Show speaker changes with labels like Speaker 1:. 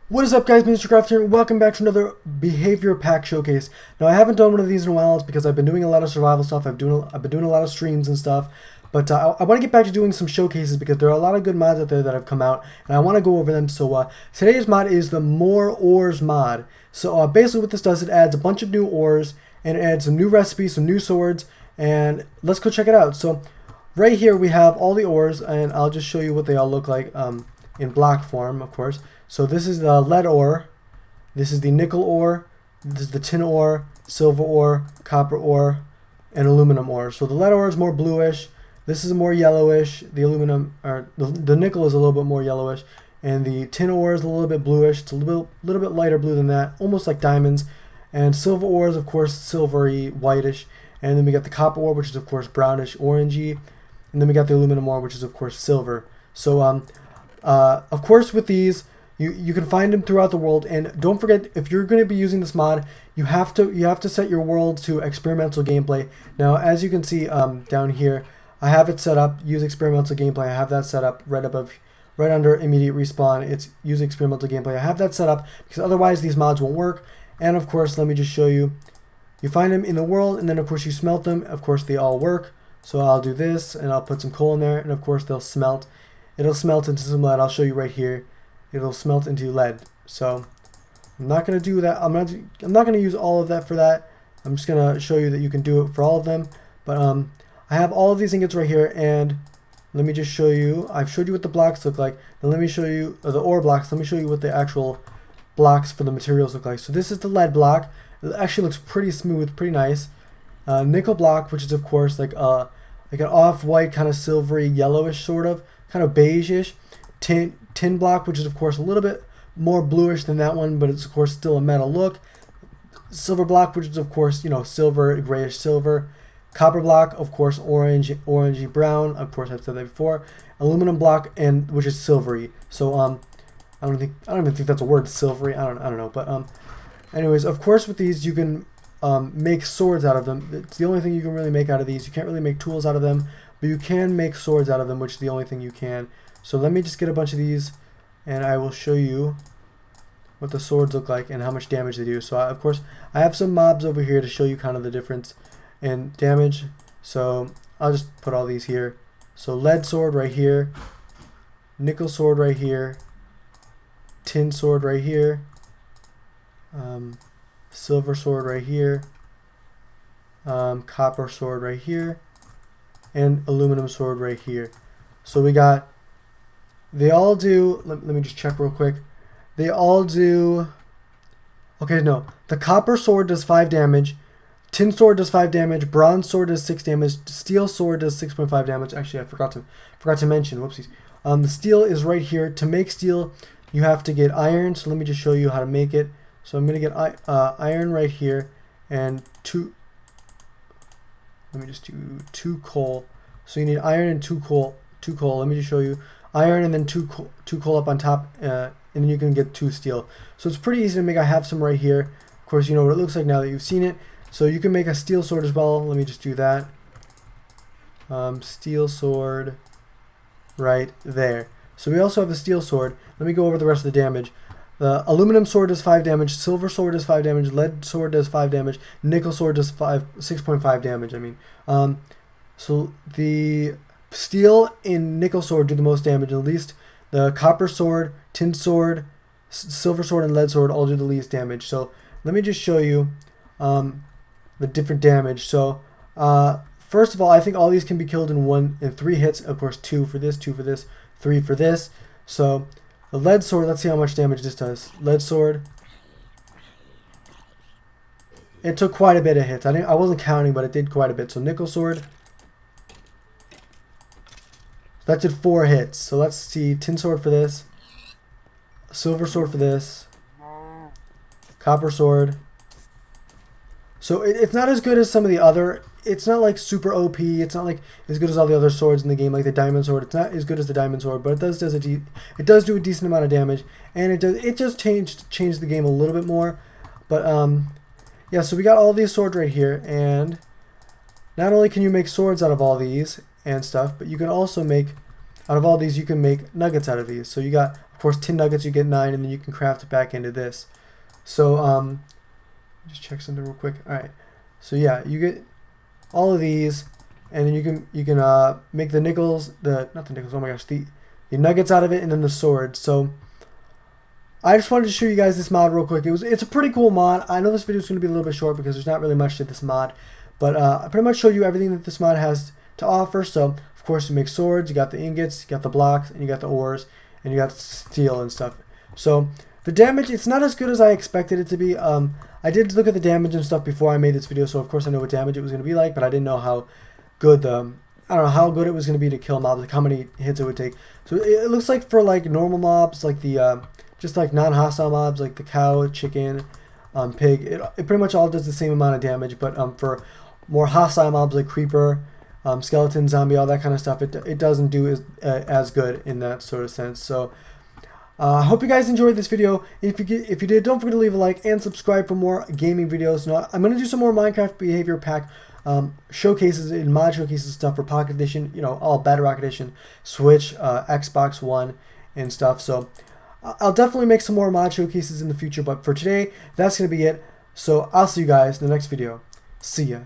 Speaker 1: What is up, guys? Mr. Craft here. Welcome back to another behavior pack showcase. Now, I haven't done one of these in a while. It's because I've been doing a lot of survival stuff. I've been doing a lot of streams and stuff. But I want to get back to doing some showcases because there are a lot of good mods out there that have come out, and I want to go over them. So today's mod is the More Ores mod. So basically, what this does, it adds a bunch of new ores and it adds some new recipes, some new swords, and let's go check it out. So right here we have all the ores, and I'll just show you what they all look like in block form, of course. So this is the lead ore, this is the nickel ore, this is the tin ore, silver ore, copper ore, and aluminum ore. So the lead ore is more bluish, this is more yellowish, the aluminum, or the nickel is a little bit more yellowish, and the tin ore is a little bit bluish. It's a little bit lighter blue than that, almost like diamonds. And silver ore is, of course, silvery, whitish. And then we got the copper ore, which is, of course, brownish, orangey. And then we got the aluminum ore, which is, of course, silver. So, of course, with these, you can find them throughout the world, and don't forget, if you're going to be using this mod, you have to set your world to experimental gameplay. Now, as you can see down here, I have it set up. Use experimental gameplay. I have that set up right under immediate respawn. It's use experimental gameplay. I have that set up because otherwise these mods won't work. And of course, let me just show you. You find them in the world, and then of course you smelt them. Of course, they all work. So I'll do this, and I'll put some coal in there, and of course they'll smelt. It'll smelt into some lead. I'll show you right here. It'll smelt into lead. So I'm not going to do that. I'm not going to use all of that for that. I'm just going to show you that you can do it for all of them. But I have all of these ingots right here, and let me just show you. I've showed you what the blocks look like. Now let me show you the ore blocks. Let me show you what the actual blocks for the materials look like. So this is the lead block. It actually looks pretty smooth, pretty nice. Nickel block, which is of course like an off-white kind of silvery yellowish sort of, kind of beige-ish. Tin block, which is of course a little bit more bluish than that one, but it's of course still a metal look. Silver block, which is of course, you know, silver, grayish silver. Copper block, of course, orangey brown. Of course, I've said that before. Aluminum block, and which is silvery. So I don't even think that's a word, silvery. I don't know. But anyways, of course, with these you can make swords out of them. It's the only thing you can really make out of these. You can't really make tools out of them, but you can make swords out of them, which is the only thing you can. So let me just get a bunch of these, and I will show you what the swords look like and how much damage they do. So of course, I have some mobs over here to show you kind of the difference in damage. So I'll just put all these here. So lead sword right here, nickel sword right here, tin sword right here, silver sword right here, copper sword right here, and aluminum sword right here. So we got, they all do, let me just check real quick. They all do, okay, no. The copper sword does 5 damage. Tin sword does 5 damage. Bronze sword does 6 damage. Steel sword does 6.5 damage. Actually, I forgot to mention. Whoopsies. The steel is right here. To make steel, you have to get iron. So let me just show you how to make it. So I'm gonna get iron right here, and let me just do 2 coal. So you need iron and 2 coal. 2 coal. Let me just show you. Iron and then 2 coal up on top, and then you can get 2 steel. So it's pretty easy to make. I have some right here. Of course, you know what it looks like now that you've seen it. So you can make a steel sword as well. Let me just do that. Steel sword right there. So we also have a steel sword. Let me go over the rest of the damage. The aluminum sword does 5 damage. Silver sword does 5 damage. Lead sword does 5 damage. Nickel sword does 6.5 damage. I mean, so the steel and nickel sword do the most damage. At least the copper sword, tin sword, silver sword, and lead sword all do the least damage. So let me just show you the different damage. So first of all, I think all these can be killed in 3 hits. Of course, 2 for this, 2 for this, 3 for this. So the lead sword, let's see how much damage this does. Lead sword, it took quite a bit of hits. I wasn't counting, but it did quite a bit. So nickel sword, that did 4 hits. So let's see, tin sword for this, silver sword for this, copper sword. So it's not as good as some of the other. It's not like super OP. It's not like as good as all the other swords in the game, like the diamond sword. It's not as good as the diamond sword, but it does do a decent amount of damage, and it just changed the game a little bit more. But yeah. So we got all these swords right here, and not only can you make swords out of all these and stuff, but you can also make, out of all these, you can make nuggets out of these. So you got, Of course, 10 nuggets you get 9, and then you can craft it back into this. So just check something real quick. All right. So yeah, you get all of these, and then you can make the nickels, not the nickels. Oh my gosh, the nuggets out of it, and then the sword. So I just wanted to show you guys this mod real quick. It's a pretty cool mod. I know this video is going to be a little bit short because there's not really much to this mod, but I pretty much showed you everything that this mod has to offer. So of course you make swords, you got the ingots, you got the blocks, and you got the ores, and you got steel and stuff. So the damage, it's not as good as I expected it to be. I did look at the damage and stuff before I made this video, so of course I know what damage it was going to be like, but I didn't know how good I don't know how good it was going to be to kill mobs, like how many hits it would take. So it looks like for like normal mobs, like the just like non-hostile mobs, like the cow, chicken, pig, it pretty much all does the same amount of damage. But for more hostile mobs like creeper, skeleton, zombie, all that kind of stuff, it doesn't do as good in that sort of sense. So I hope you guys enjoyed this video. If you did, don't forget to leave a like and subscribe for more gaming videos. Now, I'm gonna do some more Minecraft behavior pack showcases and mod showcases stuff for Pocket Edition, all Bedrock Edition, Switch, Xbox One, and stuff. So I'll definitely make some more mod showcases in the future. But for today, that's gonna be it. So I'll see you guys in the next video. See ya.